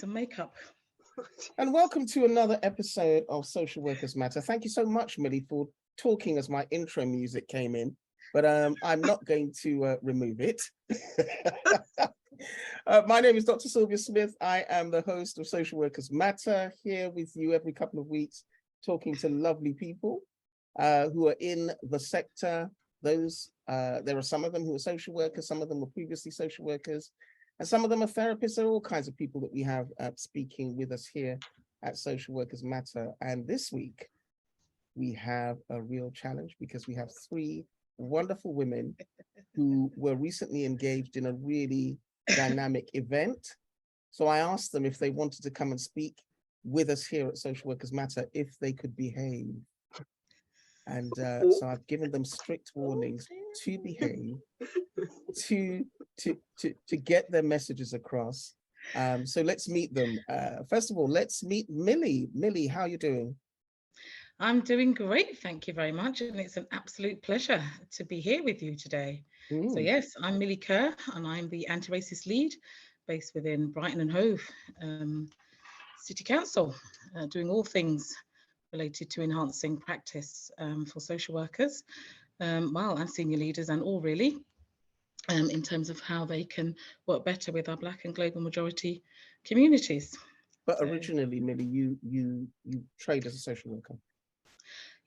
The makeup. And welcome to another episode of Social Workers Matter. Thank you so much, Millie, for talking as my intro music came in, but I'm not going to remove it. My name is Dr. Sylvia Smith. I am the host of Social Workers Matter, here with you every couple of weeks, talking to lovely people who are in the sector. There are some of them who are social workers, some of them were previously social workers, and some of them are therapists. There are all kinds of people that we have speaking with us here at Social Workers Matter. And this week, we have a real challenge because we have three wonderful women who were recently engaged in a really dynamic event. So I asked them if they wanted to come and speak with us here at Social Workers Matter, if they could behave. And so I've given them strict warnings to behave, to get their messages across. So let's meet them. First of all, let's meet Millie. Millie, how are you doing? I'm doing great, thank you very much. And it's an absolute pleasure to be here with you today. So yes, I'm Millie Kerr and I'm the anti-racist lead based within Brighton and Hove City Council, doing all things related to enhancing practice for social workers, and senior leaders and all really, in terms of how they can work better with our Black and global majority communities. But originally, Millie, you trained as a social worker.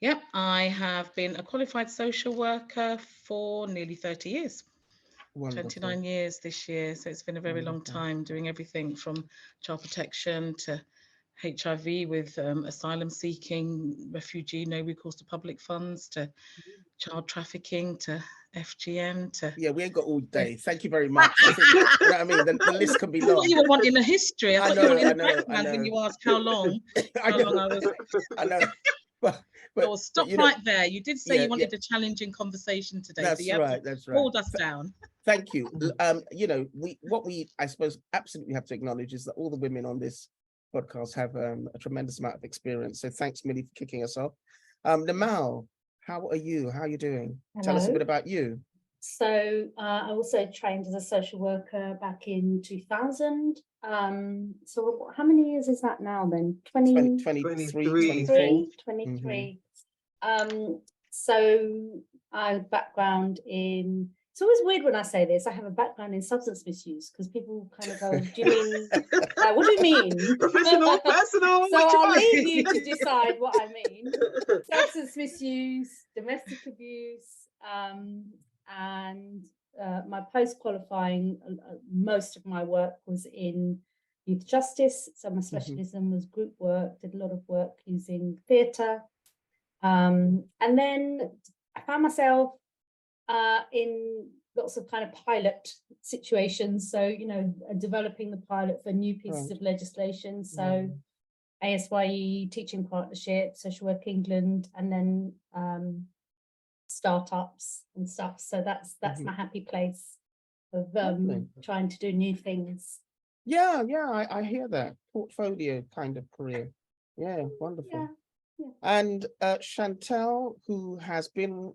Yep, I have been a qualified social worker for nearly 30 years. Wonderful. 29 years this year, so it's been a very long time doing everything from child protection to HIV with asylum seeking, refugee, no recourse to public funds, to child trafficking, to FGM, to... Yeah, we ain't got all day. Thank you very much. I think, you know what I mean? The list can be long. I thought you were wanting a history. I thought you were wanting a background when you asked how long. I was. I know. But stop right there. You did say you wanted a challenging conversation today. That's so right. That's right. Hold us down. Thank you. You know, what we I suppose absolutely have to acknowledge is that all the women on this podcast have a tremendous amount of experience. So thanks, Millie, for kicking us off. Nimal, how are you? How are you doing? Hello. Tell us a bit about you. So I also trained as a social worker back in 2000. So how many years is that now then? 23. So I have a background in... It's always weird when I say this. I have a background in substance misuse because people kind of go, do you mean, what do you mean? Professional, personal. So I'll leave you to decide what I mean. Substance misuse, domestic abuse, and my post-qualifying, most of my work was in youth justice. So my specialism was group work, did a lot of work using theatre. And then I found myself in lots of kind of pilot situations. So, you know, developing the pilot for new pieces of legislation. So S.W.E.A.R.N, Teaching Partnership, Social Work England, and then startups and stuff. So that's my happy place of trying to do new things. Yeah, I hear that. Portfolio kind of career. Yeah, wonderful. Yeah. And Shantel, who has been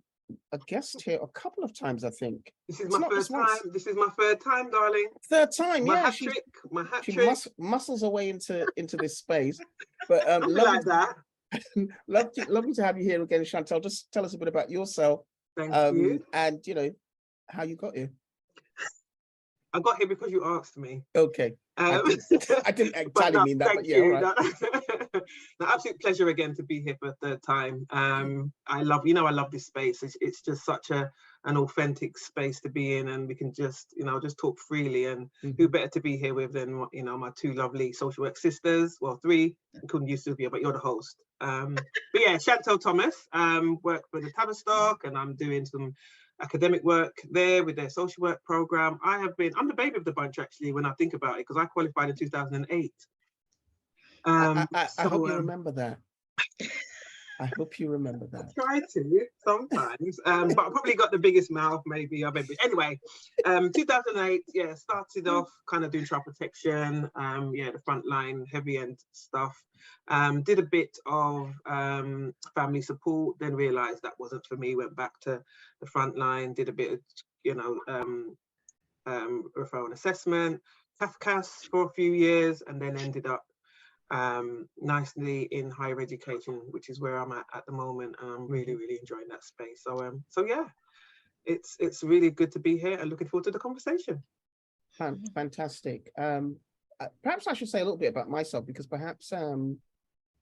a guest here a couple of times, I think. This is my first time. This is my third time, darling. Third time, my yeah. Hat trick. My hat she trick. Muscles her way into this space. But like that. lovely to have you here again, Shantel. Just tell us a bit about yourself. Thank you. And you know how you got here. I got here because you asked me. Okay. I didn't entirely mean that, but yeah, all right. No, absolute pleasure again to be here for a third time. I love this space. It's just such an authentic space to be in, and we can just talk freely. And who better to be here with than my two lovely social work sisters? Well, three, including you, Sylvia, but you're the host. But yeah, Shantel Thomas, work for the Tavistock, and I'm doing some academic work there with their social work program. I'm the baby of the bunch actually when I think about it, because I qualified in 2008. I hope you remember that. I hope you remember that. I try to sometimes, but I probably got the biggest mouth maybe of every. Anyway, 2008, yeah, started off kind of doing child protection, the frontline, heavy end stuff. Did a bit of family support, then realised that wasn't for me. Went back to the frontline, did a bit of, referral and assessment. Kafkas for a few years, and then ended up nicely in higher education, which is where I'm at the moment, and I'm really enjoying that space. So yeah, it's really good to be here and looking forward to the conversation. Fantastic. Perhaps I should say a little bit about myself, because perhaps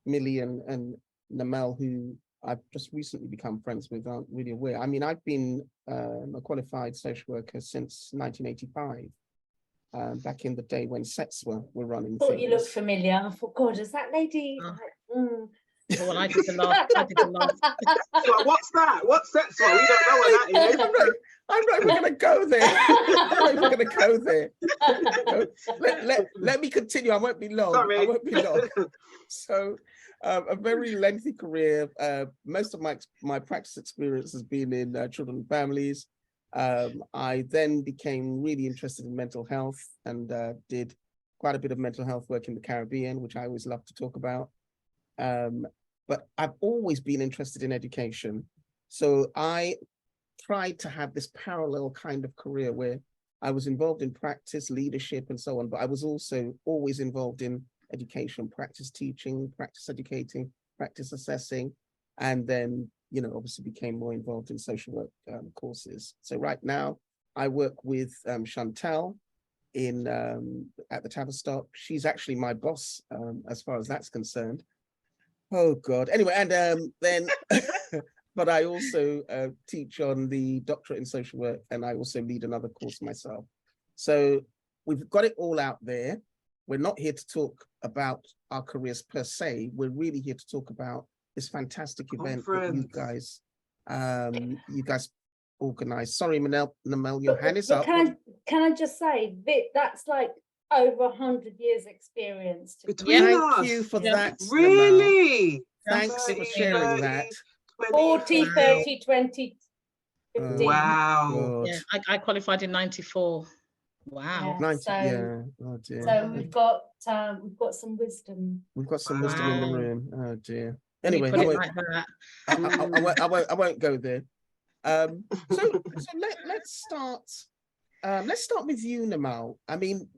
Millie and Nimal, who I've just recently become friends with, aren't really aware. I mean, I've been a qualified social worker since 1985. Back in the day when S.W.E.A.R.N were running. Thought you looked familiar. I thought, God, is that lady? Well, I did the last. So what's that? What's S.W.E.A.R.N? We don't know what that is. I'm not even going to go there. I'm not even going to go there. Let me continue. I won't be long. Sorry. I won't be long. So, a very lengthy career. Most of my practice experience has been in children and families. I then became really interested in mental health and did quite a bit of mental health work in the Caribbean, which I always love to talk about. But I've always been interested in education. So I tried to have this parallel kind of career where I was involved in practice, leadership, and so on, but I was also always involved in education, practice teaching, practice educating, practice assessing, and then obviously became more involved in social work courses. So right now, I work with Shantel at the Tavistock. She's actually my boss as far as that's concerned. Oh God. Anyway, and then, but I also teach on the doctorate in social work, and I also lead another course myself. So we've got it all out there. We're not here to talk about our careers per se. We're really here to talk about this fantastic event that you guys organized. Sorry, Nimal, your hand is up. Can I just say, that's like over 100 years experience. Thank you for that. Really? Thanks for sharing that. 40, 30, 20, 15. Wow. Yeah, I qualified in 94. Wow. Yeah, 90, yeah. Oh dear. So we've got some wisdom. We've got some wisdom in the room. Oh dear. Anyway, I won't go there. So let's start. Let's start with you, Nimal. I mean,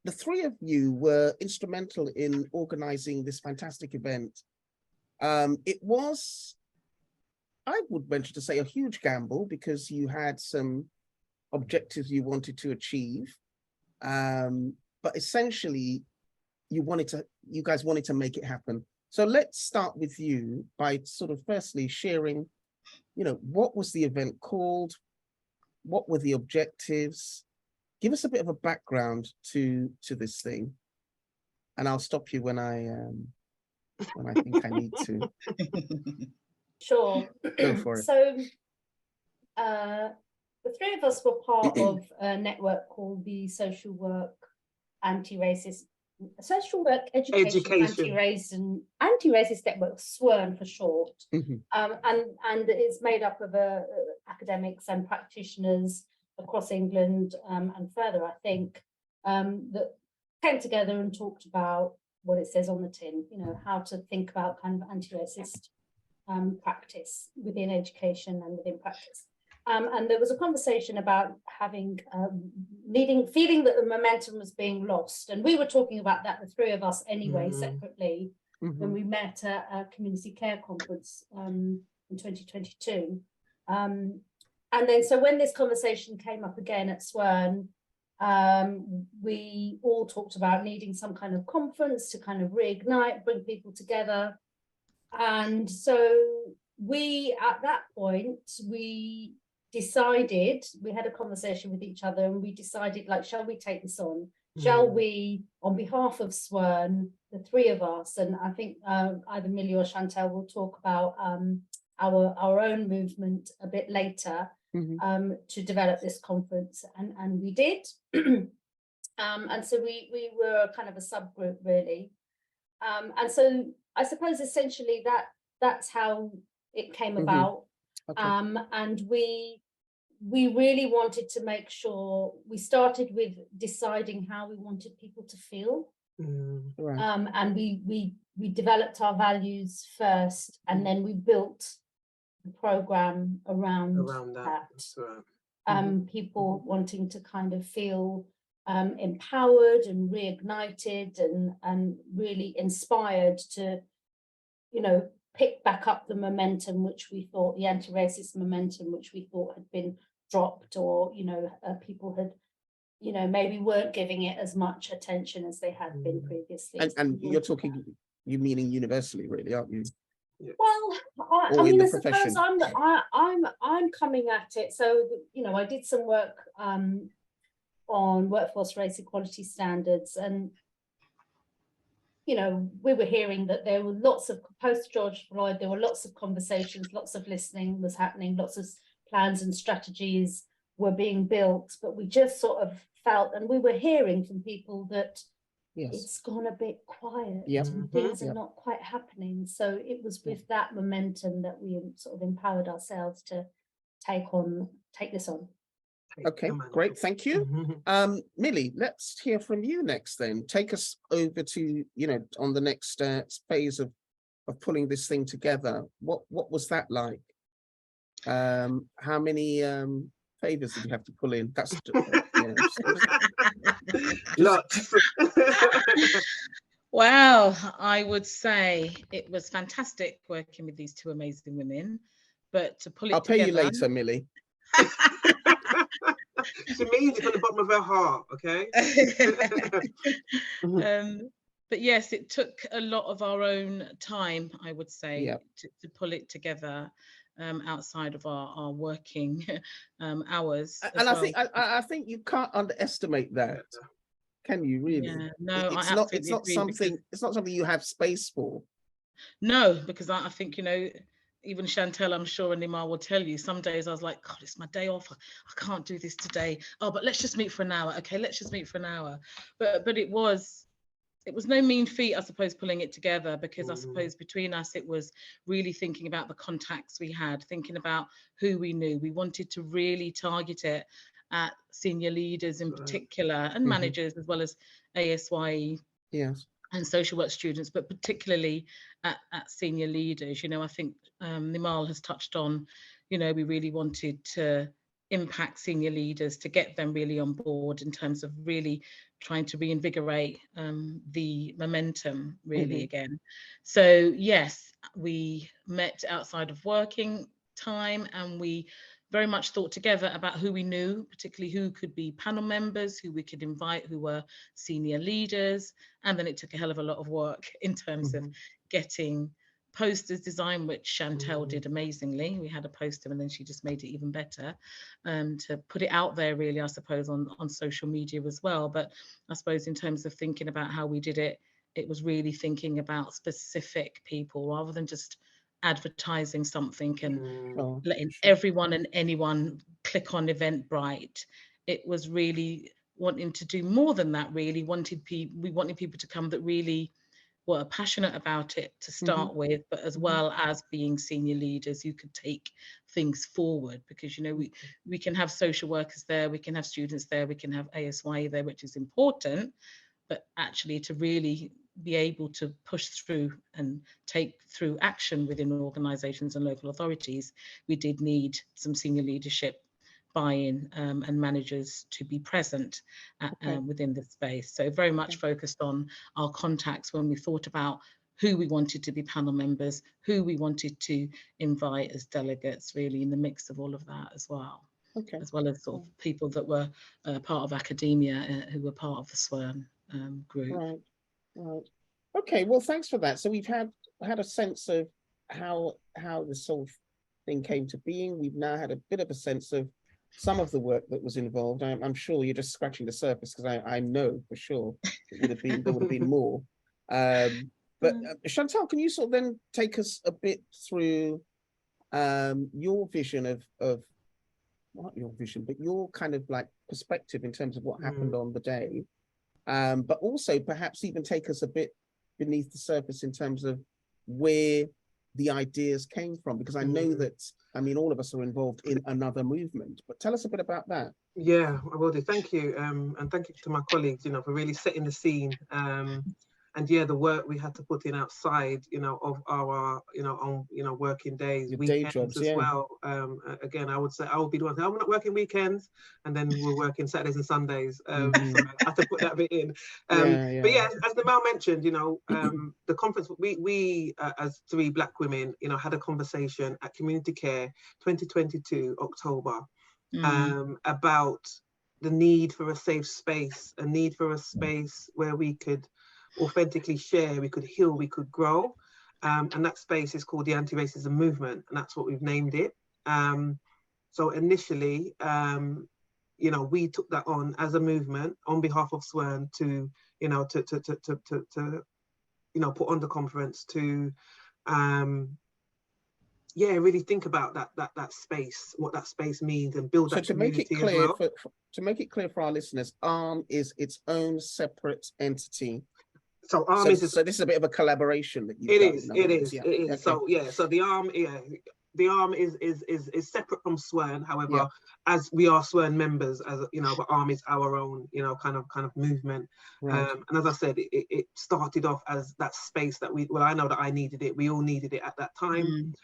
the three of you were instrumental in organizing this fantastic event. It was, I would venture to say, a huge gamble because you had some objectives you wanted to achieve, but essentially, you guys wanted to make it happen. So let's start with you by sort of firstly sharing, what was the event called? What were the objectives? Give us a bit of a background to this thing, and I'll stop you when I think I need to. Sure. Go for it. So the three of us were part of a network called the Social Work Education Anti-Racist Network, S.W.E.A.R.N for short. And it's made up of academics and practitioners across England and further, I think, that came together and talked about what it says on the tin, how to think about kind of anti-racist practice within education and within practice. And there was a conversation about having feeling that the momentum was being lost. And we were talking about that, the three of us anyway, separately, when we met at a community care conference in 2022. And then, so when this conversation came up again at S.W.E.A.R.N, we all talked about needing some kind of conference to kind of reignite, bring people together. And so at that point, we decided, we had a conversation with each other and we decided, like, shall we take this on? Shall we, on behalf of S.W.E.A.R.N, the three of us, and I think either Millie or Shantel will talk about our own movement a bit later, to develop this conference, and we did. And so we were kind of a subgroup, really. And so I suppose essentially that's how it came about. Okay. And we really wanted to make sure, we started with deciding how we wanted people to feel. Right. And we developed our values first, and then we built the program around that. Right. People wanting to kind of feel empowered and reignited and really inspired to, you know, pick back up the momentum which we thought, the anti-racist momentum which we thought had been dropped, or, you know, people had, you know, maybe weren't giving it as much attention as they had been previously. And you're talking, you meaning universally, really, aren't you? Well, I mean, I suppose I'm coming at it. So, you know, I did some work on workforce race equality standards, and, you know, we were hearing that there were lots of, post George Floyd, there were lots of conversations, lots of listening was happening, lots of plans and strategies were being built, but we just sort of felt, and we were hearing from people that it's gone a bit quiet and things are not quite happening. So it was with that momentum that we sort of empowered ourselves to take this on. Okay, great, thank you. Millie, let's hear from you next then. Take us over to, you know, on the next phase of pulling this thing together. What was that like? How many favors did you have to pull in? That's lots. Well, I would say it was fantastic working with these two amazing women, but to pull it together. I'll pay you later, Millie. She means it from the bottom of her heart, okay? But yes, it took a lot of our own time, I would say, to pull it together outside of our working hours. And I think you can't underestimate that, can you? Really? Yeah, no, it's not something you have space for. No, because I think, you know, even Shantel, I'm sure, and Nimal will tell you, some days I was like, God, it's my day off. I can't do this today. Oh, but let's just meet for an hour. Okay, let's just meet for an hour. But it was no mean feat, I suppose, pulling it together, because I suppose between us, it was really thinking about the contacts we had, thinking about who we knew. We wanted to really target it at senior leaders in particular, and managers, as well as S.W.E.A.R.N. and social work students, but particularly at senior leaders. You know, I think Nimal has touched on, you know, we really wanted to impact senior leaders, to get them really on board in terms of really trying to reinvigorate the momentum really again. So yes, we met outside of working time, and we very much thought together about who we knew, particularly who could be panel members, who we could invite, who were senior leaders. And then it took a hell of a lot of work in terms of getting posters designed, which Shantel did amazingly. We had a poster and then she just made it even better, to put it out there really, I suppose, on social media as well. But I suppose in terms of thinking about how we did it, it was really thinking about specific people rather than just advertising something and letting everyone and anyone click on Eventbrite. It was really wanting to do more than that, really. We wanted people to come that really were passionate about it to start with, but as well as being senior leaders who could take things forward, because, you know, we can have social workers there, we can have students there, we can have S.W.E.A.R.N there, which is important, but actually to really be able to push through and take through action within organisations and local authorities, we did need some senior leadership buy-in and managers to be present within the space. So very much focused on our contacts when we thought about who we wanted to be panel members, who we wanted to invite as delegates, really in the mix of all of that as well. As well as sort of people that were part of academia who were part of the S.W.E.A.R.N group. Right. Okay, well, thanks for that. So we've had a sense of how this sort of thing came to being. We've now had a bit of a sense of some of the work that was involved. I'm sure you're just scratching the surface, because I know for sure there would have been more. But Shantel, can you sort of then take us a bit through your vision of not your vision, but your kind of like perspective in terms of what happened on the day, but also perhaps even take us a bit beneath the surface in terms of where the ideas came from, because I know that, I mean, all of us are involved in another movement, but tell us a bit about that. Yeah, I will do. Thank you. And thank you to my colleagues, you know, for really setting the scene. yeah, the work we had to put in outside, of our, on, working days, Your weekends day jobs, as well. Again, I would say I would be the one saying, I'm not working weekends, and then we're working Saturdays and Sundays. So I had to put that bit in. But yeah, as Nimal mentioned, the conference, we as 3 Black women, had a conversation at Community Care 2022 October about the need for a safe space, a need for a space where we could authentically share, we could heal, we could grow. And that space is called the Anti-Racism Movement, and that's what we've named it. So initially, we took that on as a movement on behalf of S.W.E.A.R.N to put on the conference to really think about that space, what that space means, and build that community as well. To make it clear for our listeners, S.W.E.A.R.N is its own separate entity. So S.W.E.A.R.N is so this is a bit of a collaboration that you've done. It is. Okay. So so the S.W.E.A.R.N is separate from S.W.E.A.R.N. However, as we are S.W.E.A.R.N members, as but S.W.E.A.R.N is our own, kind of movement. Right. And as I said, it started off as that space that I know that I needed it. We all needed it at that time.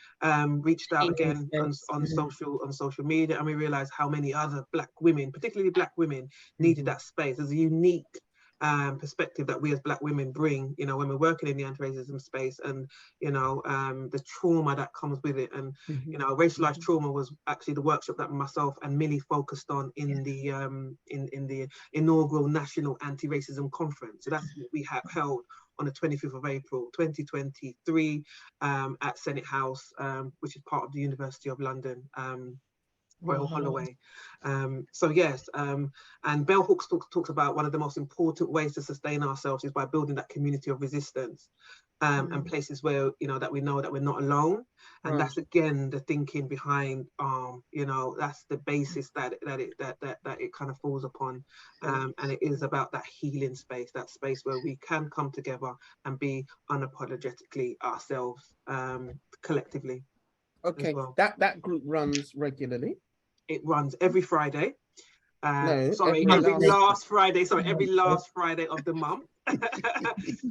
Reached out again on social media, and we realized how many other Black women, particularly Black women, needed that space. There's a unique perspective that we as Black women bring, when we're working in the anti-racism space, and the trauma that comes with it, and racialized trauma was actually the workshop that myself and Millie focused on in the inaugural National Anti-Racism Conference. So that's what we have held on the 25th of April 2023 at Senate House, which is part of the University of London. Royal Holloway. So yes, and Bell Hooks talks about one of the most important ways to sustain ourselves is by building that community of resistance, and places where that we know that we're not alone, and that's again the thinking behind that's the basis that it kind of falls upon, and it is about that healing space, that space where we can come together and be unapologetically ourselves, collectively. Okay, well. that group runs regularly. It runs every Friday. Every last Friday of the month.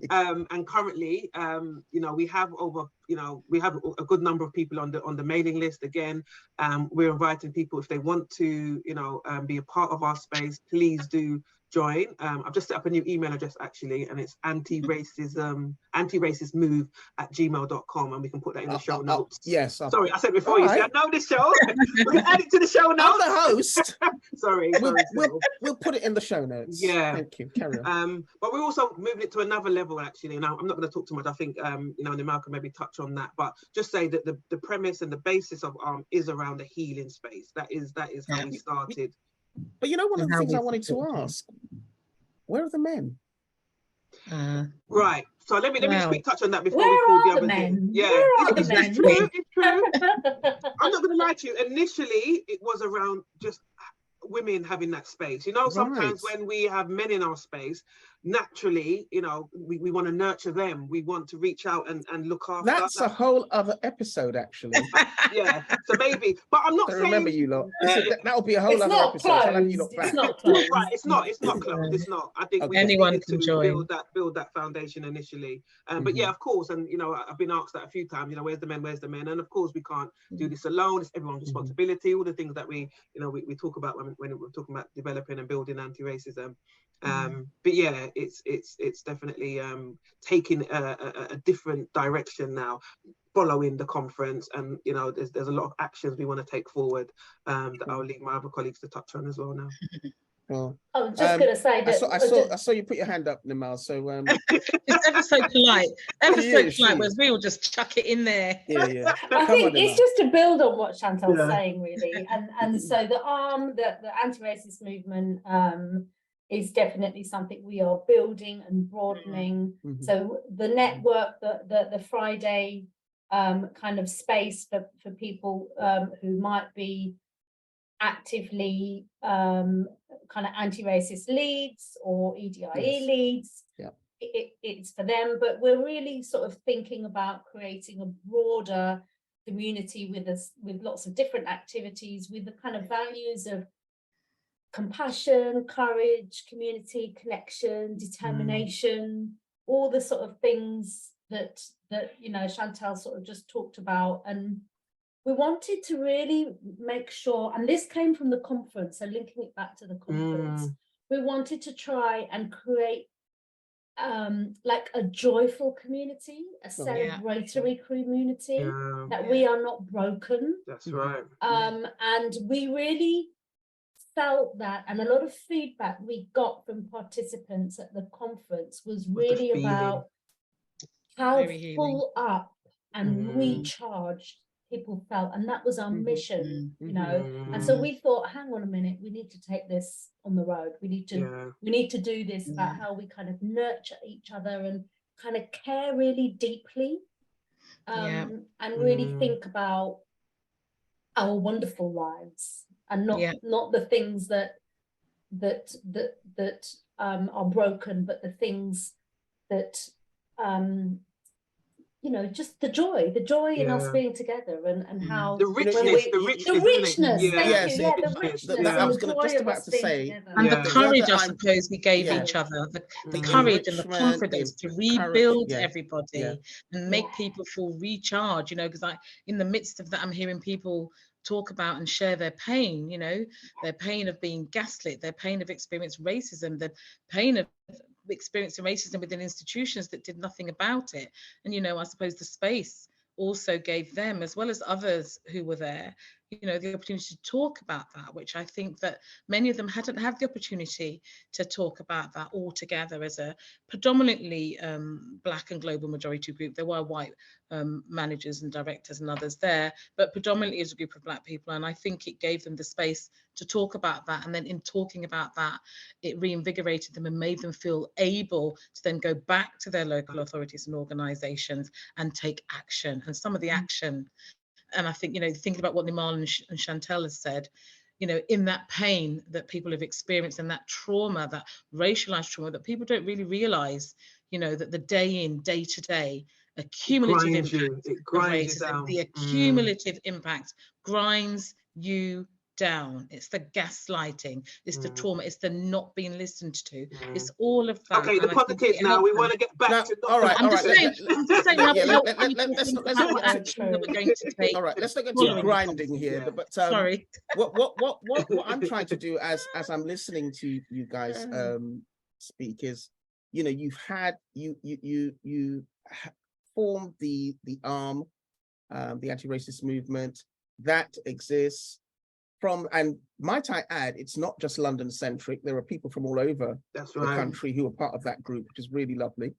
And currently, we have a good number of people on the mailing list. Again, we're inviting people, if they want to, be a part of our space, please do join. I've just set up a new email address actually, and it's antiracistmove@gmail.com, and we can put that in the show notes. Yes. Sorry, I said before, you see, I know this show. We can add it to the show notes. I'm the host. Sorry. We'll put it in the show notes. Yeah. Thank you. Carry on. But we're also moving it to another level actually. Now, I'm not going to talk too much. I think Nimal can maybe touch on that, but just say that the premise and the basis of is around the healing space. That is how we started. But one of the things I wanted to ask, where are the men? Right. So let me touch on that before Where we call the are other the thing. men? Yeah, Where are the it's men? true. It's true. I'm not going to lie to you. Initially, it was around just women having that space. Sometimes when we have men in our space, naturally, we want to nurture them. We want to reach out and look after. That's a whole other episode, actually. Yeah. So maybe, but I'm not saying. Remember, you lot. That'll be a whole other episode. Closed. So I'll have you lot back. It's not closed. Right. It's not closed. It's not. I think we just anyone needed can to join. build that foundation initially. But yeah, of course. And I've been asked that a few times. Where's the men? Where's the men? And of course, we can't do this alone. It's everyone's responsibility. All the things that we talk about when we're talking about developing and building anti-racism. But yeah, it's definitely taking a different direction now, following the conference, and there's a lot of actions we want to take forward that I'll leave my other colleagues to touch on as well now. Well, I was just going to say that I saw you put your hand up, Nimal. So it's ever so polite. Whereas we will just chuck it in there. Yeah. I think it's just to build on what Shantel's saying, really, and so the the anti-racist movement is definitely something we are building and broadening. So the network, the Friday kind of space for people who might be actively kind of anti-racist leads or EDIE leads. It's for them, but we're really sort of thinking about creating a broader community with lots of different activities with the kind of values of compassion, courage, community, connection, determination, all the sort of things that you know, Shantel sort of just talked about. And we wanted to really make sure, and this came from the conference, so linking it back to the conference, we wanted to try and create like a joyful community, a celebratory community, that we are not broken. That's right. And we really felt that, and a lot of feedback we got from participants at the conference was really about how full up and recharged people felt, and that was our mission, you know. And so we thought, hang on a minute, we need to take this on the road. We need to do this about how we kind of nurture each other and kind of care really deeply, and really think about our wonderful lives, and not the things that are broken, but the things that you know, just the joy in us being together, and how the richness, the richness, thank you, the richness, I was and the just joy about to say, and the courage, I suppose, we gave each other, the courage and the confidence to rebuild everybody and make people feel recharged, you know, because in the midst of that, I'm hearing people talk about and share their pain, you know, their pain of being gaslit, their pain of experiencing racism, the pain of experiencing racism within institutions that did nothing about it. And, you know, I suppose the space also gave them, as well as others who were there, you know, the opportunity to talk about that, which I think that many of them hadn't had the opportunity to talk about that all together as a predominantly Black and global majority group. There were white managers and directors and others there, but predominantly as a group of Black people. And I think it gave them the space to talk about that. And then in talking about that, it reinvigorated them and made them feel able to then go back to their local authorities and organizations and take action. And some of the action, and I think, you know, thinking about what Nimal and Shantel has said, you know, in that pain that people have experienced and that trauma, that racialized trauma that people don't really realize, you know, that the day in, day to day, accumulative impact of racism, the accumulative impact grinds you down. It's the gaslighting, it's the trauma, it's the not being listened to, it's all of that. Okay, the positives now, we want to get back to all right, I'm just saying let's not get too grinding here, but sorry. What I'm trying to do as I'm listening to you guys speak is, you know, you formed the ARM, the anti-racist movement that exists from, and might I add, it's not just London centric. There are people from all over the country who are part of that group, which is really lovely.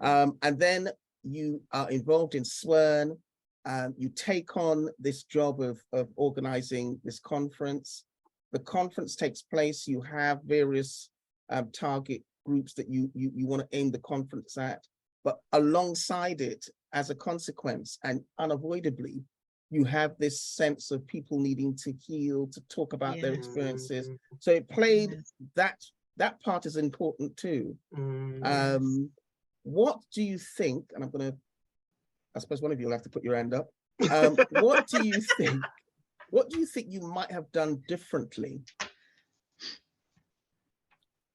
And then you are involved in S.W.E.A.R.N. You take on this job of organizing this conference. The conference takes place. You have various target groups that you want to aim the conference at, but alongside it, as a consequence and unavoidably, you have this sense of people needing to heal, to talk about their experiences. So it played, that part is important too. What do you think, and I suppose one of you will have to put your hand up. What do you think you might have done differently?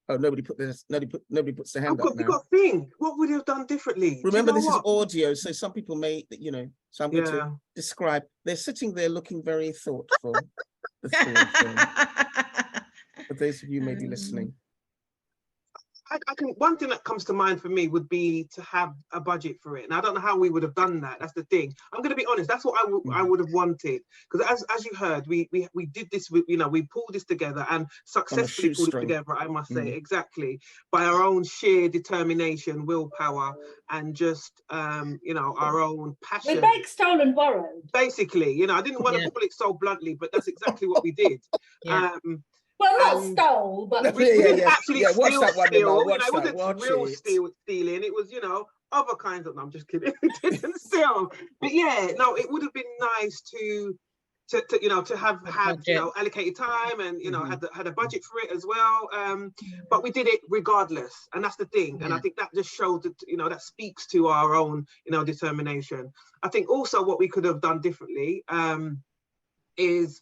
Oh, nobody puts their hand up now. You've got to think, what would you have done differently? Remember, this is audio, so some people may, you know, so I'm going to describe. They're sitting there looking very thoughtful. For those of you maybe listening. I can, one thing that comes to mind for me would be to have a budget for it. And I don't know how we would have done that. That's the thing. I'm going to be honest. That's what I would have wanted. Because as you heard, we did this, you know, we pulled this together and successfully pulled it together, I must say, exactly, by our own sheer determination, willpower, and just, you know, our own passion. We beg, stole and borrowed. Basically, you know, I didn't want to put it so bluntly, but that's exactly what we did. Well, not stole, but we didn't actually steal. Watch that one, You know, it wasn't real stealing. It was, you know, other kinds of. No, I'm just kidding. We didn't steal. But yeah, no, it would have been nice to you know, to have had, you know, allocated time and, you know, had a budget for it as well. But we did it regardless, and that's the thing. And I think that just showed that, you know, that speaks to our own, you know, determination. I think also what we could have done differently is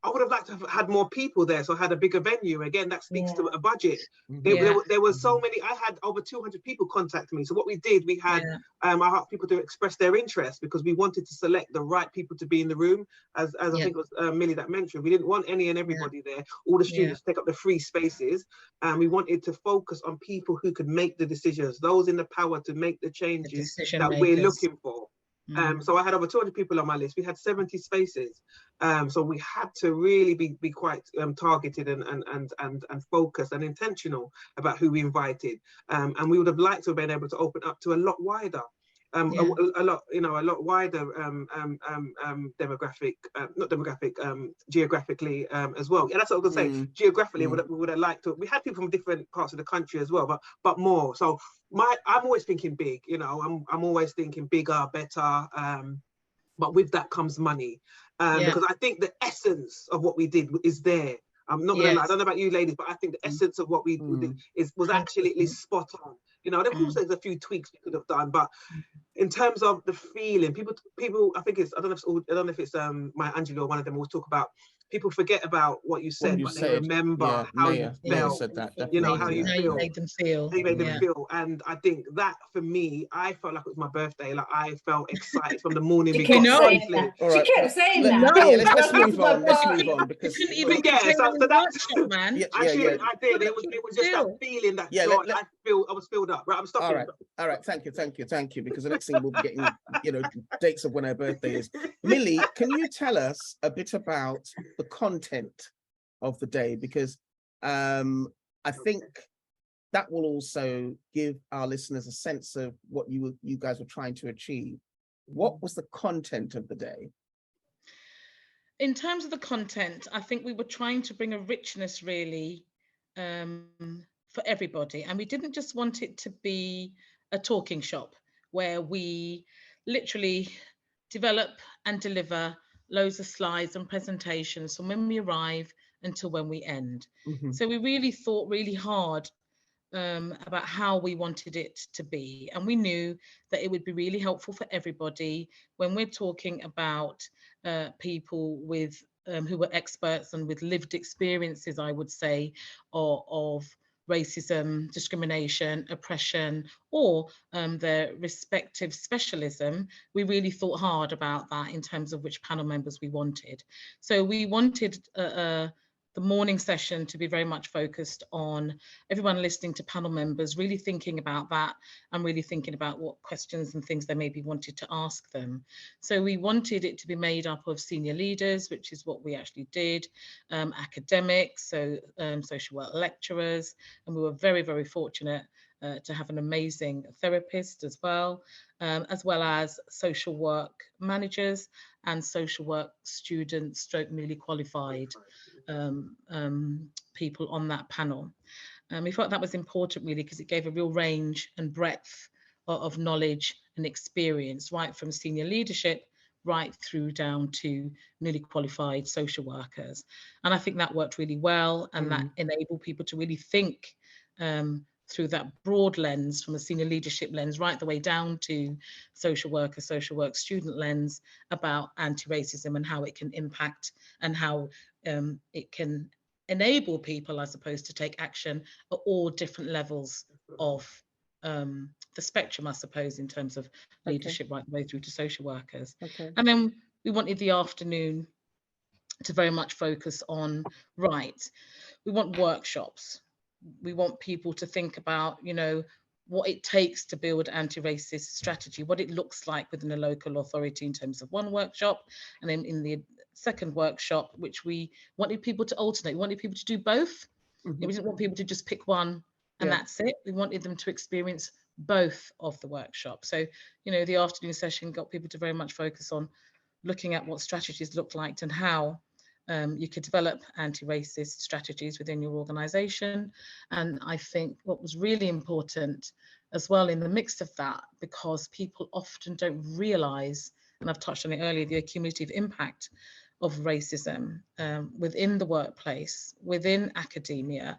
I would have liked to have had more people there, so I had a bigger venue. Again, that speaks to a budget. Yeah. There were so many. I had over 200 people contact me. So what we did, we had I asked people to express their interest, because we wanted to select the right people to be in the room. As I think it was Millie that mentioned, we didn't want any and everybody there. All the students take up the free spaces, and we wanted to focus on people who could make the decisions, those in the power to make the changes that we're looking for. So I had over 200 people on my list. We had 70 spaces, so we had to really be quite targeted and focused and intentional about who we invited. And we would have liked to have been able to open up to a lot wider, a lot wider demographic, not demographic, geographically as well. And that's what I was gonna say. Geographically, we would have liked to. We had people from different parts of the country as well, but more. So I'm always thinking big. You know, I'm always thinking bigger, better. But with that comes money, because I think the essence of what we did is there. I'm not gonna lie. I don't know about you ladies, but I think the essence of what we did was absolutely spot on. You know, of course there's a few tweaks we could have done, but in terms of the feeling, people, I think it's, I don't know if it's Maya Angelou or one of them will talk about, people forget about what you said, but they remember how you felt. Said that, you know, how you feel. made them feel. How you made them feel. And I think that for me, I felt like it was my birthday. Like I felt excited from the morning we got saying sleep. that. She kept saying that. Let's move on. Let's move on, because you couldn't even contain so the that's workshop, man. I did. It was just that feeling, that joy. I was filled up. Right, I'm stopping. All right. Thank you. Because the next thing we'll be getting, dates of when her birthday is. Millie, can you tell us a bit about the content of the day? Because I think that will also give our listeners a sense of what you guys were trying to achieve. What was the content of the day? In terms of the content, I think we were trying to bring a richness really for everybody. And we didn't just want it to be a talking shop where we literally develop and deliver loads of slides and presentations from when we arrive until when we end. So we really thought really hard about how we wanted it to be. And we knew that it would be really helpful for everybody when we're talking about people with who were experts and with lived experiences, I would say, of racism, discrimination, oppression, or their respective specialism. We really thought hard about that in terms of which panel members we wanted. So we wanted the morning session to be very much focused on everyone listening to panel members, really thinking about that and really thinking about what questions and things they maybe wanted to ask them. So we wanted it to be made up of senior leaders, which is what we actually did, academics, so social work lecturers, and we were very, very fortunate to have an amazing therapist as well as social work managers and social work students, stroke newly qualified people on that panel. We felt that was important really because it gave a real range and breadth of knowledge and experience, right from senior leadership right through down to newly qualified social workers. And I think that worked really well, and that enabled people to really think through that broad lens, from a senior leadership lens right the way down to social worker, social work student lens, about anti-racism and how it can impact and how it can enable people, I suppose, to take action at all different levels of the spectrum, I suppose, in terms of leadership right the way through to social workers. And then we wanted the afternoon to very much focus on, we want workshops. We want people to think about, what it takes to build anti-racist strategy, what it looks like within a local authority in terms of one workshop. And then in the second workshop, which we wanted people to alternate, we wanted people to do both. We didn't want people to just pick one and that's it. We wanted them to experience both of the workshops. So, the afternoon session got people to very much focus on looking at what strategies looked like and how you could develop anti-racist strategies within your organisation. And I think what was really important as well in the mix of that, because people often don't realise, and I've touched on it earlier, the accumulative impact of racism within the workplace, within academia,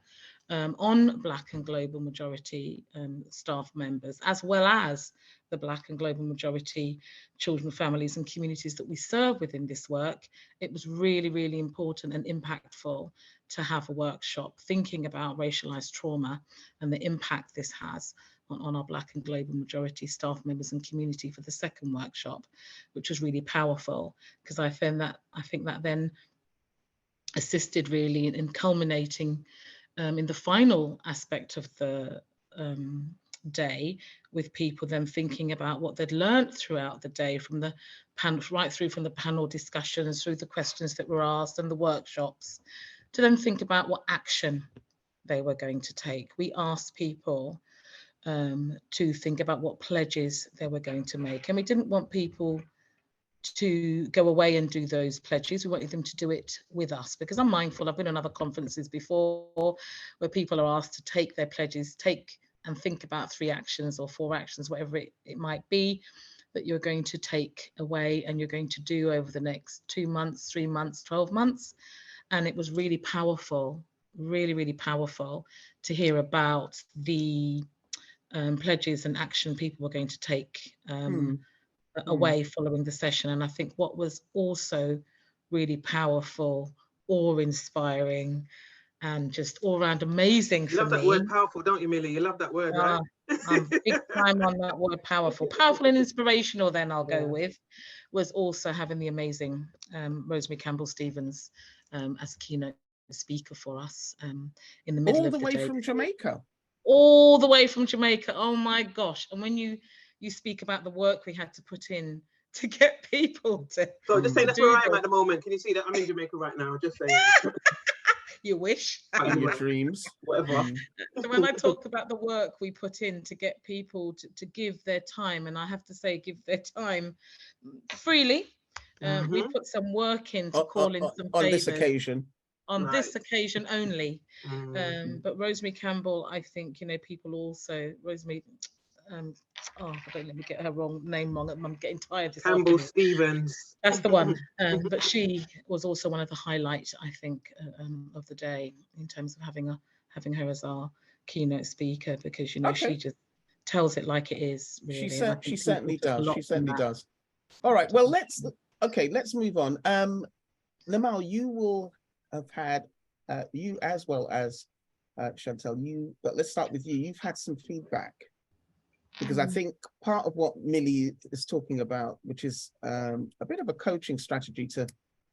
on Black and global majority staff members, as well as the Black and global majority children, families and communities that we serve within this work, it was really, really important and impactful to have a workshop thinking about racialized trauma and the impact this has on our Black and global majority staff members and community for the second workshop, which was really powerful, because I think that then assisted really in culminating in the final aspect of the day, with people then thinking about what they'd learned throughout the day, from the panel, right through from the panel discussions, through the questions that were asked and the workshops, to then think about what action they were going to take. We asked people to think about what pledges they were going to make, and we didn't want people to go away and do those pledges. We wanted them to do it with us, because I'm mindful, I've been on other conferences before where people are asked to take their pledges, take and think about 3 actions or 4 actions, whatever it might be, that you're going to take away and you're going to do over the next 2 months, 3 months, 12 months. And it was really powerful, really, really powerful to hear about the pledges and action people were going to take away following the session. And I think what was also really powerful, awe-inspiring, and just all-round amazing for me. You love that word powerful, don't you, Millie? You love that word, right? I'm big time on that word powerful. Powerful and inspirational, then I'll go with, was also having the amazing Rosemary Campbell-Stevens as keynote speaker for us in the middle of the day. All the way from Jamaica. All the way from Jamaica. Oh my gosh. And when you speak about the work we had to put in to get people to So just saying, that's where I am at the moment. Can you see that I'm in Jamaica right now? Just saying. You wish. In your dreams. Whatever. So when I talk about the work we put in to get people to give their time, and I have to say give their time freely, we put some work in to call in some on favors. this occasion. On this occasion only. But Rosemary Campbell, I think, people also, Rosemary, don't let me get her name wrong. I'm getting tired this Campbell afternoon. Stevens. That's the one. But she was also one of the highlights, I think, of the day, in terms of having her as our keynote speaker, because she just tells it like it is. Really. She certainly does. She certainly does. All right. Well, let's move on. Nimal, you will have had you as well as Shantel. But let's start with you. You've had some feedback, because I think part of what Millie is talking about, which is a bit of a coaching strategy to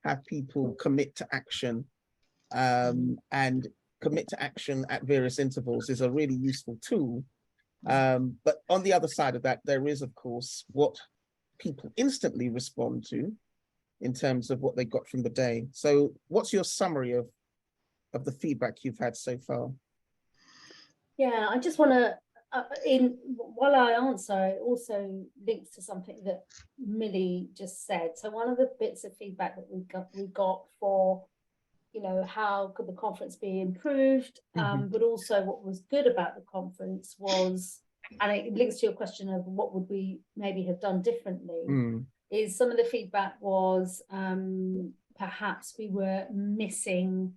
have people commit to action, and commit to action at various intervals, is a really useful tool. But on the other side of that, there is, of course, what people instantly respond to in terms of what they got from the day. So what's your summary of the feedback you've had so far? Yeah, I just want to, while I answer, it also links to something that Millie just said. So one of the bits of feedback that we got for, how could the conference be improved, but also what was good about the conference was, and it links to your question of what would we maybe have done differently, is some of the feedback was perhaps we were missing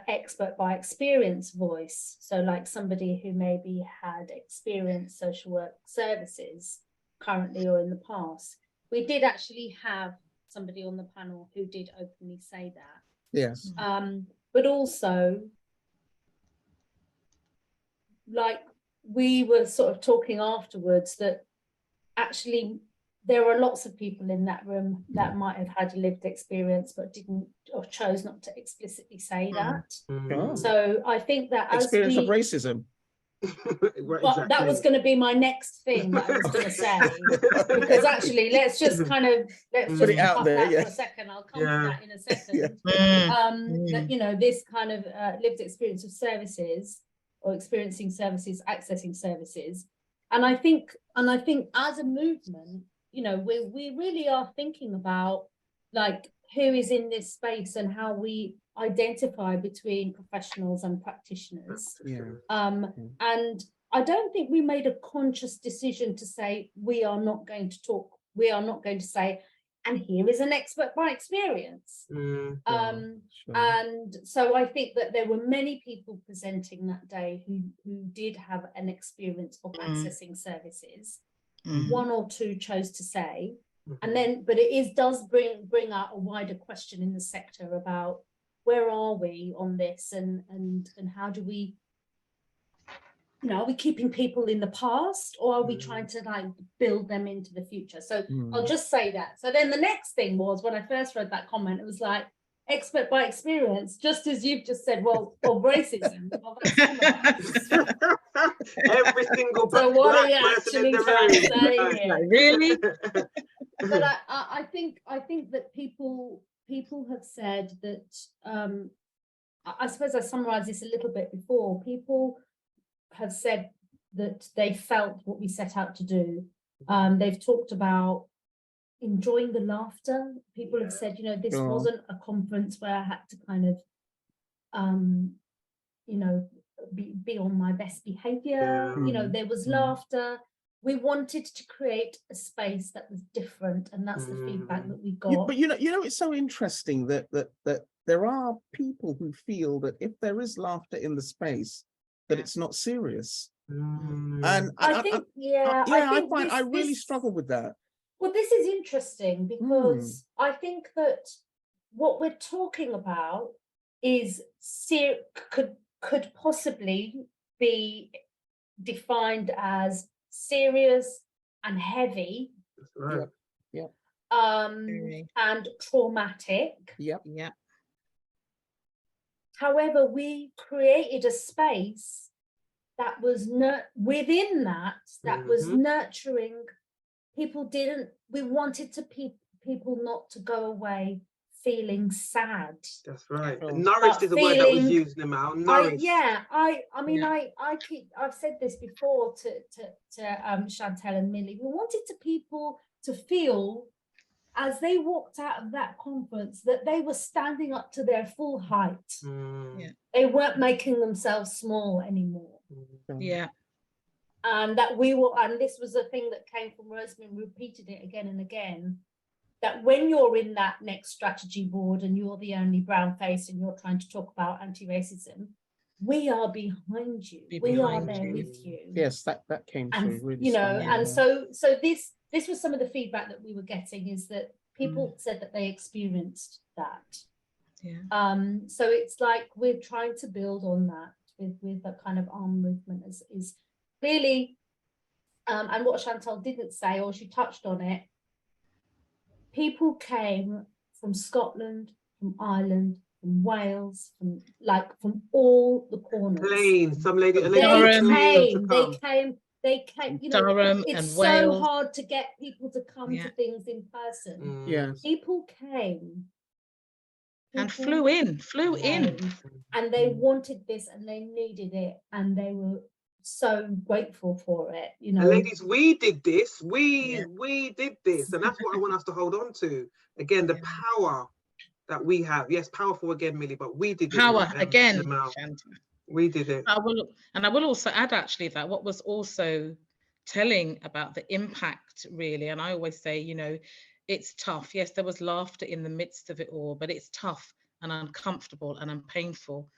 expert by experience voice. So like somebody who maybe had experienced social work services currently or in the past. We did actually have somebody on the panel who did openly say that. Yes. But also, like we were sort of talking afterwards, that actually there are lots of people in that room that might have had a lived experience but didn't, or chose not to explicitly say that. So I think that experience of racism. Well, that was going to be my next thing that I was going to say, because actually let's just put it out there for a second. I'll come to that in a second. That this kind of lived experience of services, or experiencing services, accessing services, and I think as a movement, we really are thinking about like who is in this space and how we identify between professionals and practitioners. And I don't think we made a conscious decision to say we are not going to talk, we are not going to say, and here is an expert by experience. And so I think that there were many people presenting that day who did have an experience of accessing services. one or two chose to say. And then, but it does bring out a wider question in the sector about where are we on this, and how do we, are we keeping people in the past, or are we trying to like build them into the future? So I'll just say that. So then the next thing was, when I first read that comment, it was like, expert by experience, just as you've just said, well, of racism. Well, that's every single so what are you person in actually the trying room. to say here? Really? But I think that people have said that, I suppose I summarized this a little bit before. People have said that they felt what we set out to do. They've talked about enjoying the laughter. People have said, this wasn't a conference where I had to kind of, be on my best behavior. There was laughter. We wanted to create a space that was different, and that's the feedback that we got. But it's so interesting that there are people who feel that if there is laughter in the space, that it's not serious. And I really struggle with that. Well, this is interesting because I think that what we're talking about is could possibly be defined as serious and heavy. That's right. Yep. And traumatic. Yep. However, we created a space that was within that was nurturing. We wanted people not to go away feeling sad. That's right. Nourished is the word that was used, Nimal. Nourished. I've said this before to Shantel and Millie. We wanted people to feel, as they walked out of that conference, that they were standing up to their full height. They weren't making themselves small anymore. And that and this was a thing that came from Rosamund, repeated it again and again, that when you're in that next strategy board and you're the only brown face and you're trying to talk about anti-racism, we are behind you. We are there with you. Yes, that came through really strongly. And so this was some of the feedback that we were getting, is that people said that they experienced that. So it's like we're trying to build on that with that kind of arm movement is really, and what Shantel didn't say, or she touched on it, people came from Scotland, from Ireland, from Wales, from all the corners. They came. Durham it's and so Wales. hard to get people to come to things in person. People came. And flew in. And they wanted this and they needed it, and they were so grateful for it. Ladies, we did this. We did this, and that's what I want us to hold on to. Again, the power that we have. Yes, powerful again, Millie, but we did power again. We did it. I will also add actually that what was also telling about the impact, really, and I always say, it's tough. Yes, there was laughter in the midst of it all, but it's tough and uncomfortable and painful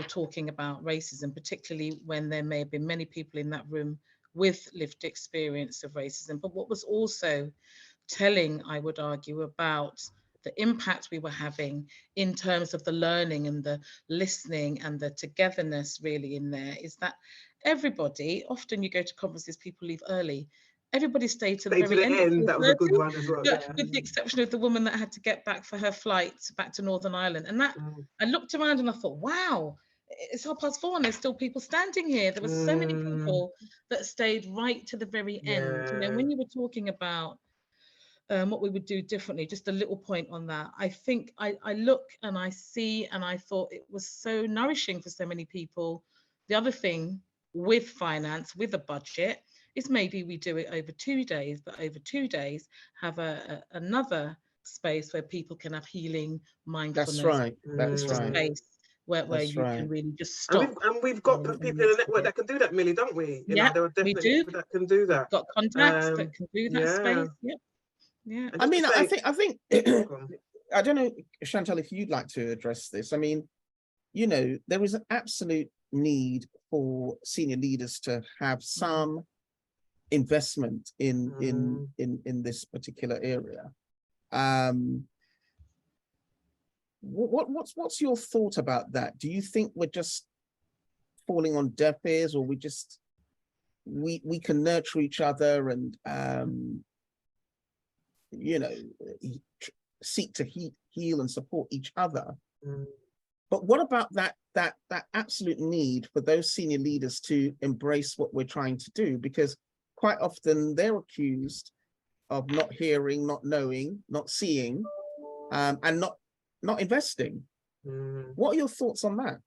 talking about racism, particularly when there may have been many people in that room with lived experience of racism. But what was also telling, I would argue, about the impact we were having in terms of the learning and the listening and the togetherness really in there, is that everybody, often you go to conferences, people leave early. Everybody stayed to the very end. That was a good one as well. With the exception of the woman that had to get back for her flight back to Northern Ireland. And that I looked around and I thought, wow, it's 4:30 and there's still people standing here. There were so many people that stayed right to the very end. When you were talking about what we would do differently, just a little point on that. I think I look and I see, and I thought it was so nourishing for so many people. The other thing with finance, with a budget, is maybe we do it over 2 days, but over 2 days have another space where people can have healing, mindfulness. That's right. Space where you can really just stop. And we've got people in the network that can do that, Millie, don't we? There are definitely people that can do that. Got contacts that can do that space. Yeah. I mean, I think I don't know, Shantel, if you'd like to address this. I mean, there is an absolute need for senior leaders to have some investment in this particular area. What's your thought about that? Do you think we're just falling on deaf ears, or we can nurture each other and you know, seek to heal and support each other? But what about that absolute need for those senior leaders to embrace what we're trying to do? Because quite often they're accused of not hearing, not knowing, not seeing, and not investing. What are your thoughts on that?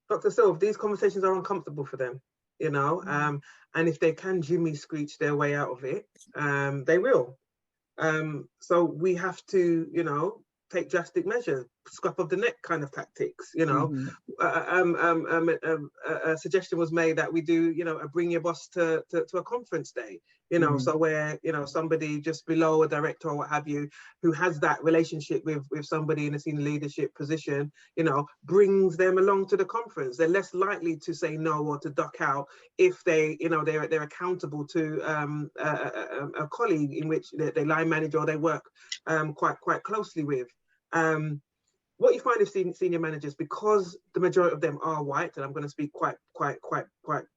Dr. Sylv, these conversations are uncomfortable for them, you know, and if they can Jimmy screech their way out of it, they will. So we have to, you know, take drastic measures, scruff of the neck kind of tactics, you know. A suggestion was made that we do, you know, a bring your boss to a conference day, you know, so where, you know, somebody just below a director or what have you, who has that relationship with somebody in a senior leadership position, you know, brings them along to the conference. They're less likely to say no or to duck out if they, you know, they're accountable to a colleague in which they line manage or they work quite closely with. What you find of senior managers, because the majority of them are white, and I'm going to speak quite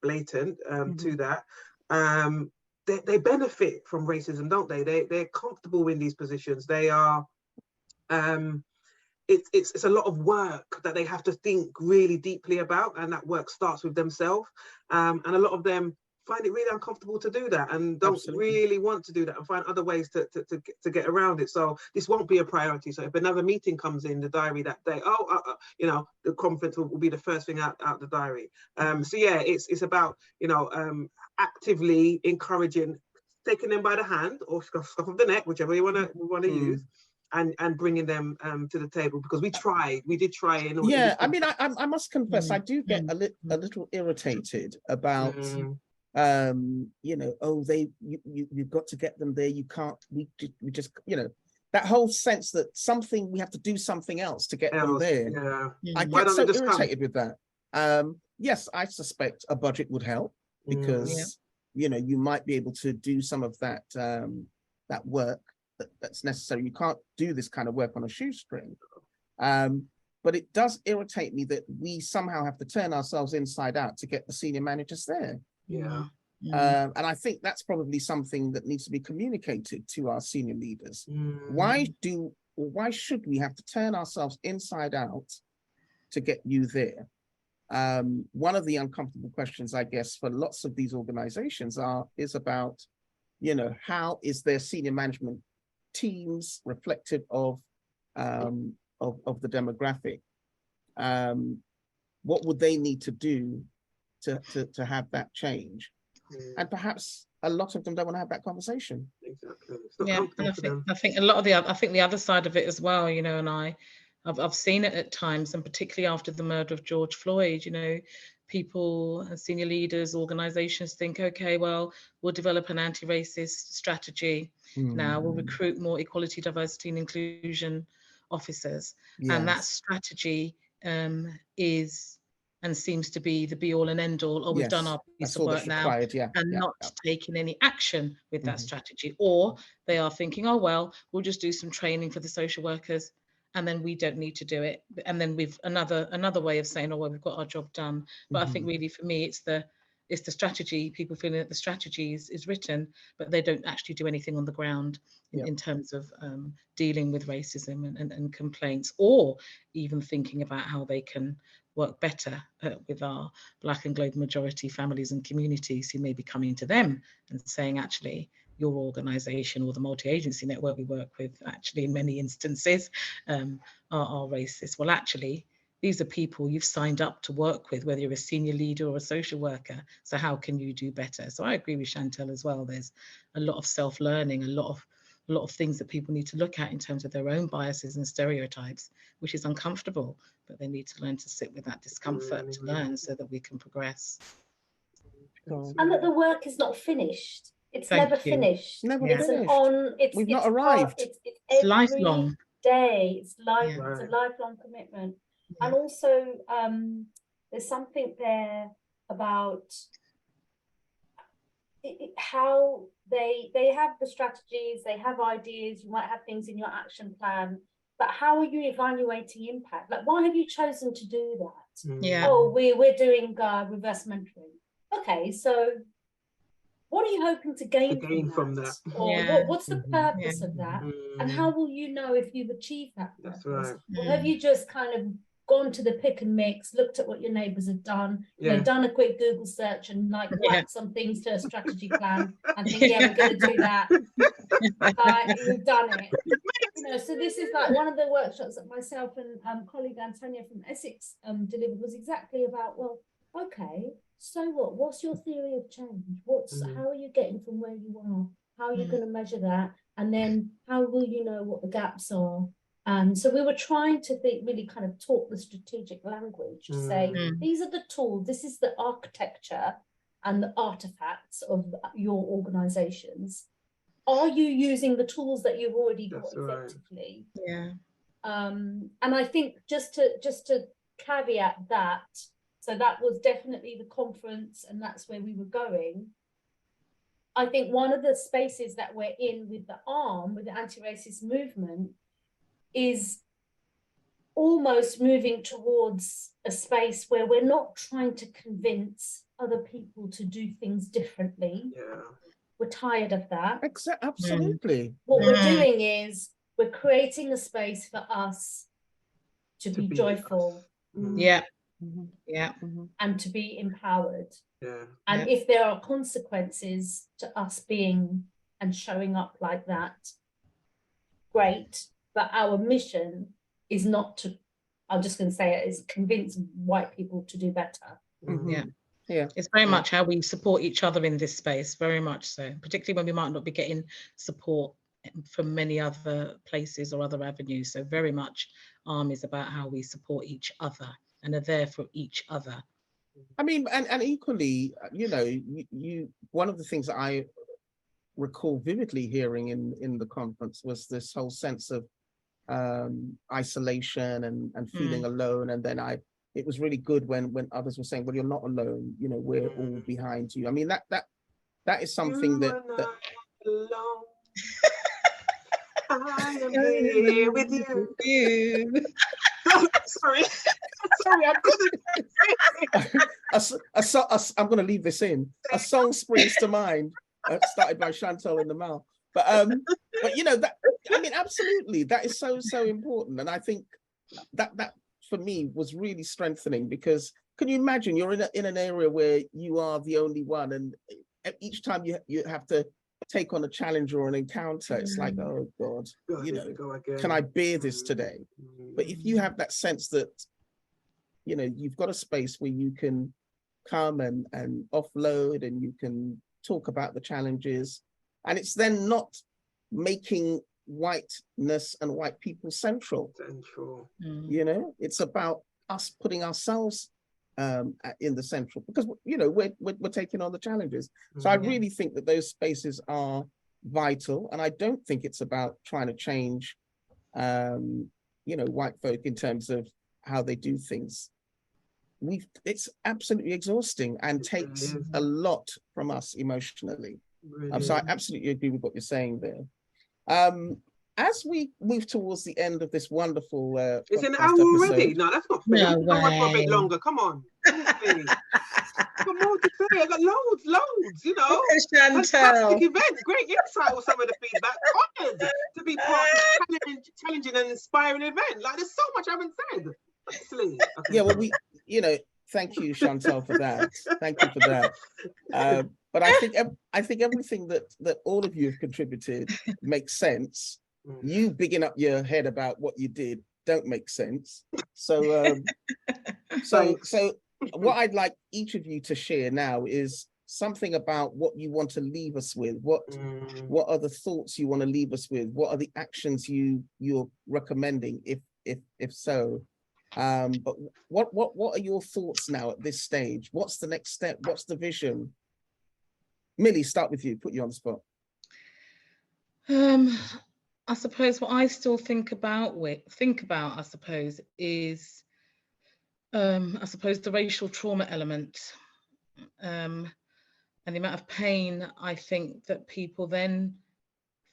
blatant to that, they benefit from racism, don't they? They're comfortable in these positions. They are. It's a lot of work that they have to think really deeply about, and that work starts with themselves. And a lot of them find it really uncomfortable to do that and don't really want to do that and find other ways to get around it. So this won't be a priority. So if another meeting comes in the diary that day, you know, the conference will be the first thing out the diary. So yeah, it's about, you know, actively encouraging, taking them by the hand or scuff of the neck, whichever you want to use, and bringing them to the table, because we did try. I mean, I must confess, I do get a little irritated about, you know, oh, you've got to get them there. You can't, we just, you know, that whole sense that we have to do something else to get them there. I get so irritated with that. Yes, I suspect a budget would help, because, you know, you might be able to do some of that, that work that's necessary. You can't do this kind of work on a shoestring. But it does irritate me that we somehow have to turn ourselves inside out to get the senior managers there. And I think that's probably something that needs to be communicated to our senior leaders. Why should we have to turn ourselves inside out to get you there? One of the uncomfortable questions, I guess, for lots of these organizations is about, you know, how is their senior management teams reflective of the demographic? What would they need to do to have that change? And perhaps a lot of them don't want to have that conversation. Exactly. Yeah, and I think a lot of the other side of it as well, you know, and I've seen it at times, and particularly after the murder of George Floyd, you know, people, senior leaders, organizations think, okay, well, we'll develop an anti-racist strategy. Now we'll recruit more equality, diversity and inclusion officers. And that strategy is and seems to be the be all and end all. Or we've done our piece of work now, and not taking any action with that strategy. Or they are thinking, oh, well, we'll just do some training for the social workers, and then we don't need to do it. And then we've another way of saying, oh, well, we've got our job done. But I think really for me, it's the strategy. People feeling that the strategy is written, but they don't actually do anything on the ground in terms of dealing with racism and complaints, or even thinking about how they can work better with our Black and global majority families and communities who may be coming to them and saying, actually, your organisation or the multi-agency network we work with, actually in many instances are racist. Well, actually, these are people you've signed up to work with, whether you're a senior leader or a social worker. So how can you do better? So I agree with Shantel as well. There's a lot of self-learning, a lot of things that people need to look at in terms of their own biases and stereotypes, which is uncomfortable, but they need to learn to sit with that discomfort to learn so that we can progress. And that the work is not finished. It's never finished. It's finished. We've not arrived. It's lifelong. Day. It's a lifelong commitment. And also there's something there about how they have the strategies, they have ideas, you might have things in your action plan, but how are you evaluating impact? Like, why have you chosen to do that? Yeah. Oh, we're doing reverse mentoring. Okay, so what are you hoping to gain from that? Or what's the purpose of that? And how will you know if you've achieved that purpose? That's right. Or have you just kind of gone to the pick and mix, looked at what your neighbours have done, you know, done a quick Google search and like whack some things to a strategy plan and think, yeah, we're going to do that. We've done it. You know, so this is like one of the workshops that myself and colleague Antonia from Essex delivered was exactly about, well, okay, so what? What's your theory of change? How are you getting from where you are? How are you going to measure that? And then how will you know what the gaps are? So we were trying to really kind of talk the strategic language to say, these are the tools, this is the architecture and the artifacts of your organizations. Are you using the tools that you've already got effectively? Yeah. And I think just to caveat that, so that was definitely the conference and that's where we were going. I think one of the spaces that we're in with the ARM, with the anti-racist movement, is almost moving towards a space where we're not trying to convince other people to do things differently. Yeah. We're tired of that. Absolutely. What we're doing is we're creating a space for us to be joyful. Yeah. And to be empowered. Yeah. And if there are consequences to us being and showing up like that, great. But our mission is not to, I'm just going to say it, is convince white people to do better. Yeah. It's very much how we support each other in this space, very much so, particularly when we might not be getting support from many other places or other avenues. So very much ARM is about how we support each other and are there for each other. I mean, and equally, you know, you one of the things that I recall vividly hearing in the conference was this whole sense of isolation and feeling alone. And then it was really good when others were saying, well, you're not alone, you know, we're all behind you. I mean, that is something that alone. I am here with you. Sorry, I couldn't. I'm going to leave this in. A song springs to mind, started by Shantel and Nimal. But you know, that, I mean, absolutely, that is so important. And I think that for me was really strengthening, because can you imagine you're in an area where you are the only one, and each time you have to take on a challenge or an encounter, it's like, oh God, you know, can I bear this today? But if you have that sense that, you know, you've got a space where you can come and offload, and you can talk about the challenges, and it's then not making whiteness and white people central. You know, it's about us putting ourselves in the central, because, you know, we're taking on the challenges. So I really think that those spaces are vital, and I don't think it's about trying to change you know, white folk in terms of how they do things. It's absolutely exhausting and takes a lot from us emotionally. So I absolutely agree with what you're saying there. As we move towards the end of this wonderful it's an hour already. No, that's not fair. Go on for a bit longer. Come on. Come on, to say I got loads, you know. Fantastic event, great insight with some of the feedback. Honored to be part of this challenging and inspiring event. Like, there's so much I haven't said. Honestly. Okay. Yeah, well, you know, thank you, Shantel, for that. Thank you for that. But I think everything that all of you have contributed makes sense. You bigging up your head about what you did don't make sense. So what I'd like each of you to share now is something about what you want to leave us with. What are the thoughts you want to leave us with? What are the actions you're recommending, if so? But what are your thoughts now at this stage? What's the next step? What's the vision? Millie, start with you. Put you on the spot. I suppose what I still think about, I suppose, is the racial trauma element. and the amount of pain I think that people then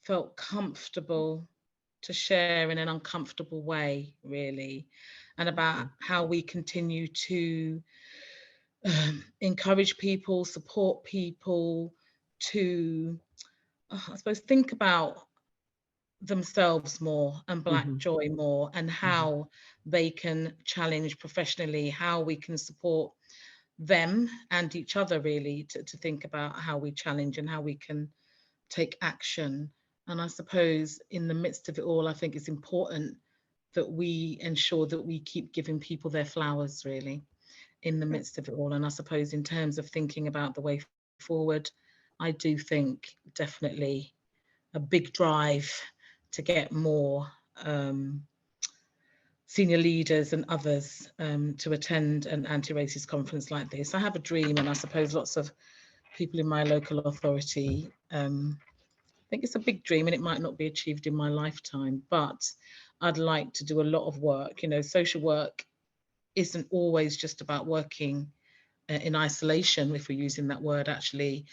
felt comfortable to share in an uncomfortable way, really, and about how we continue to encourage people, support people to, I suppose, think about themselves more and Black joy more, and how they can challenge professionally, how we can support them and each other, really, to think about how we challenge and how we can take action. And I suppose in the midst of it all, I think it's important that we ensure that we keep giving people their flowers, really, in the midst of it all. And I suppose in terms of thinking about the way forward, I do think definitely a big drive to get more senior leaders and others to attend an anti-racist conference like this. I have a dream, and I suppose lots of people in my local authority, I think it's a big dream and it might not be achieved in my lifetime, but I'd like to do a lot of work. You know, social work isn't always just about working in isolation, if we're using that word, actually,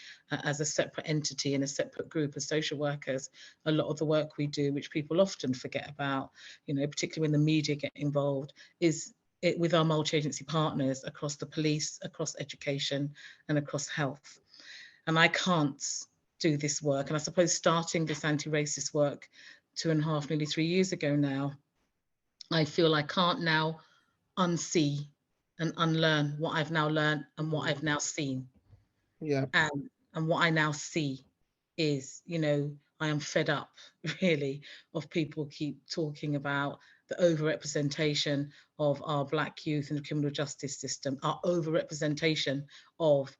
as a separate entity in a separate group of social workers. A lot of the work we do, which people often forget about, you know, particularly when the media get involved, is it with our multi-agency partners across the police, across education, and across health. And I can't do this work. And I suppose starting this anti-racist work 2.5, nearly 3 years ago now, I feel I can't now unsee and unlearn what I've now learned and what I've now seen. Yeah. And what I now see is, you know, I am fed up, really, of people keep talking about the overrepresentation of our Black youth in the criminal justice system, our overrepresentation of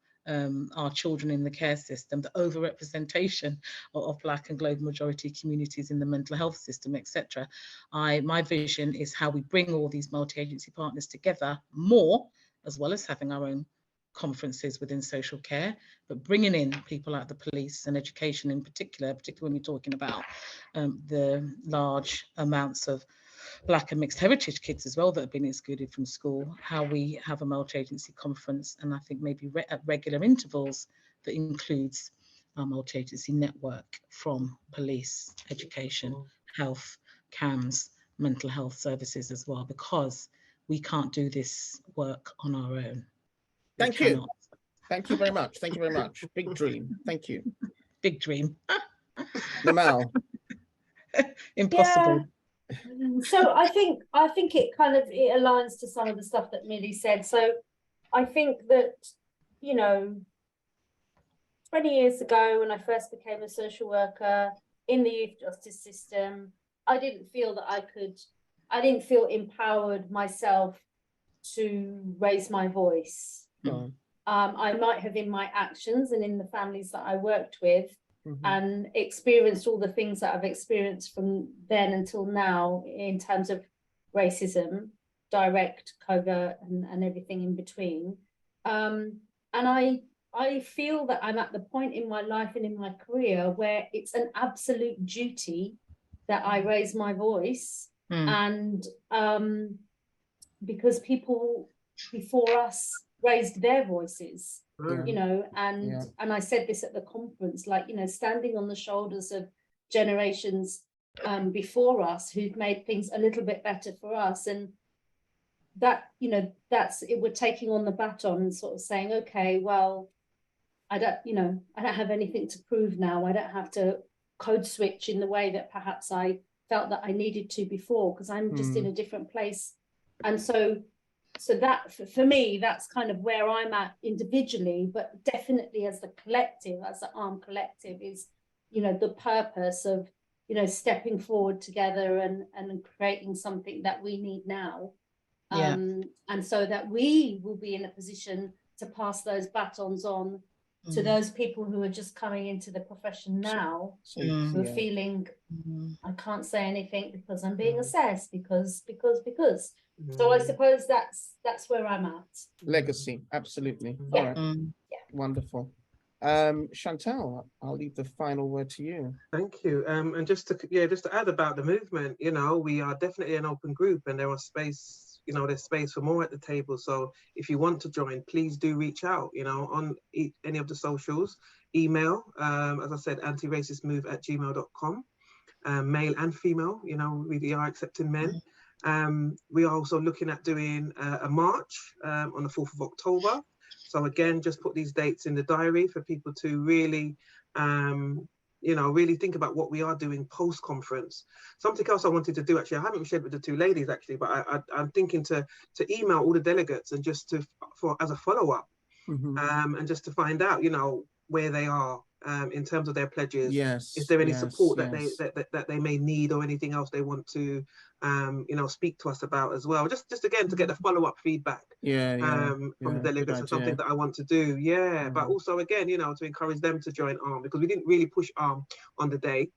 our children in the care system, the overrepresentation of Black and global majority communities in the mental health system, etc. My vision is how we bring all these multi-agency partners together more, as well as having our own conferences within social care, but bringing in people like the police and education in particular, particularly when we're talking about the large amounts of Black and mixed heritage kids as well that have been excluded from school, how we have a multi-agency conference, and I think maybe at regular intervals that includes our multi-agency network from police, education, health, CAMS, mental health services as well, because we can't do this work on our own. Thank you. Thank you very much. Thank you very much. Big dream. Thank you. Big dream. Nimal. Impossible. Yeah. So I think it kind of, it aligns to some of the stuff that Millie said. So I think that, you know, 20 years ago when I first became a social worker in the youth justice system, I didn't feel that I didn't feel empowered myself to raise my voice. I might have in my actions and in the families that I worked with, and experienced all the things that I've experienced from then until now in terms of racism, direct, covert, and everything in between. And I feel that I'm at the point in my life and in my career where it's an absolute duty that I raise my voice, and because people before us raised their voices, you know, and I said this at the conference, like, you know, standing on the shoulders of generations before us who've made things a little bit better for us, and that, you know, that's it. We're taking on the baton and sort of saying, okay, well, I don't have anything to prove now. I don't have to code switch in the way that perhaps I felt that I needed to before, because I'm just in a different place. And so that, for me, that's kind of where I'm at individually, but definitely as the collective, as the S.W.E.A.R.N collective, is, you know, the purpose of, you know, stepping forward together and creating something that we need now. And so that we will be in a position to pass those batons on to those people who are just coming into the profession now, who are feeling, I can't say anything because I'm being assessed, because. So I suppose that's where I'm at. Legacy, absolutely. All right. Wonderful. Shantel, I'll leave the final word to you. Thank you. And just to add about the movement, you know, we are definitely an open group, and there are space you know, there's space for more at the table. So if you want to join, please do reach out, you know, on any of the socials, email, as I said, antiracistmove@gmail.com, male and female, you know, we are accepting men. We are also looking at doing a march on the 4th of October. So again, just put these dates in the diary for people to really, you know, really think about what we are doing post-conference. Something else I wanted to do, actually, I haven't shared with the two ladies, actually, but I'm thinking to email all the delegates and just as a follow-up, and just to find out, you know, where they are in terms of their pledges. Yes. Is there any support that they may need, or anything else they want to, you know, speak to us about as well? Just again to get the follow-up feedback. From the delegates. Is something that I want to do. But also again, you know, to encourage them to join ARM, because we didn't really push ARM on the day.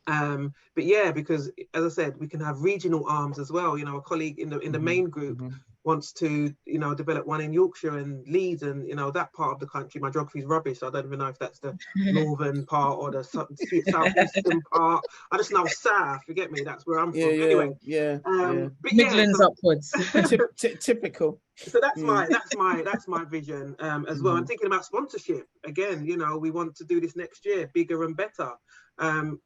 But yeah, because as I said, we can have regional arms as well. You know, a colleague in the main group wants to, you know, develop one in Yorkshire and Leeds, and you know, that part of the country. My geography is rubbish, so I don't even know if that's the northern part or the southeastern part. I just know south. You get me? That's where I'm from. Anyway, but Midlands upwards. Typical. So that's my vision as well. I'm thinking about sponsorship again. You know, we want to do this next year, bigger and better.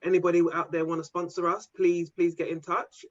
Anybody out there want to sponsor us, please get in touch.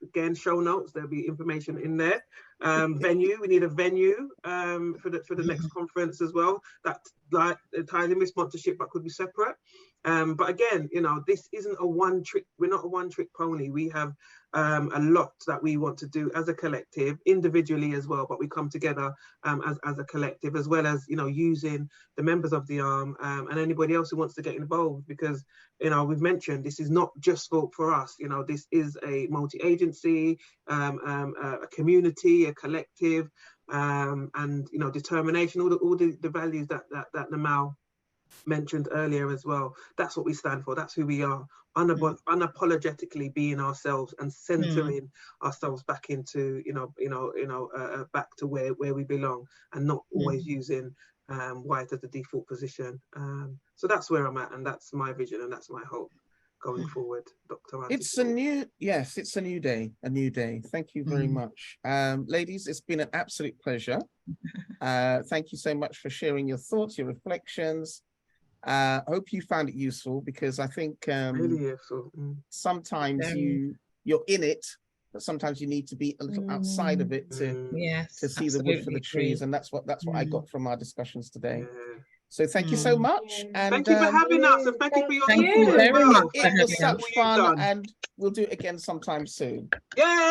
Again, show notes, there'll be information in there. Venue, we need a venue for the next conference as well. That like ties in with sponsorship, but could be separate. But again, you know, this isn't we're not a one-trick pony. We have a lot that we want to do as a collective, individually as well, but we come together as a collective, as well as, you know, using the members of the ARM and anybody else who wants to get involved, because, you know, we've mentioned this is not just for us. You know, this is a multi-agency, a community, a collective, and, you know, determination, all the values that Nimal mentioned earlier as well. That's what we stand for. That's who we are. Unapologetically being ourselves and centering ourselves back into, back to where we belong, and not always using white as the default position. So that's where I'm at, and that's my vision, and that's my hope going forward, Dr. It's a new day, a new day. Thank you very much. Ladies, it's been an absolute pleasure. Thank you so much for sharing your thoughts, your reflections. I hope you found it useful, because I think really useful. Sometimes you're in it, but sometimes you need to be a little outside of it to see the wood for the trees, and that's what I got from our discussions today. So thank you so much, and thank you for having us, and thank you for your support. Very much. It was such fun, and we'll do it again sometime soon. Yay!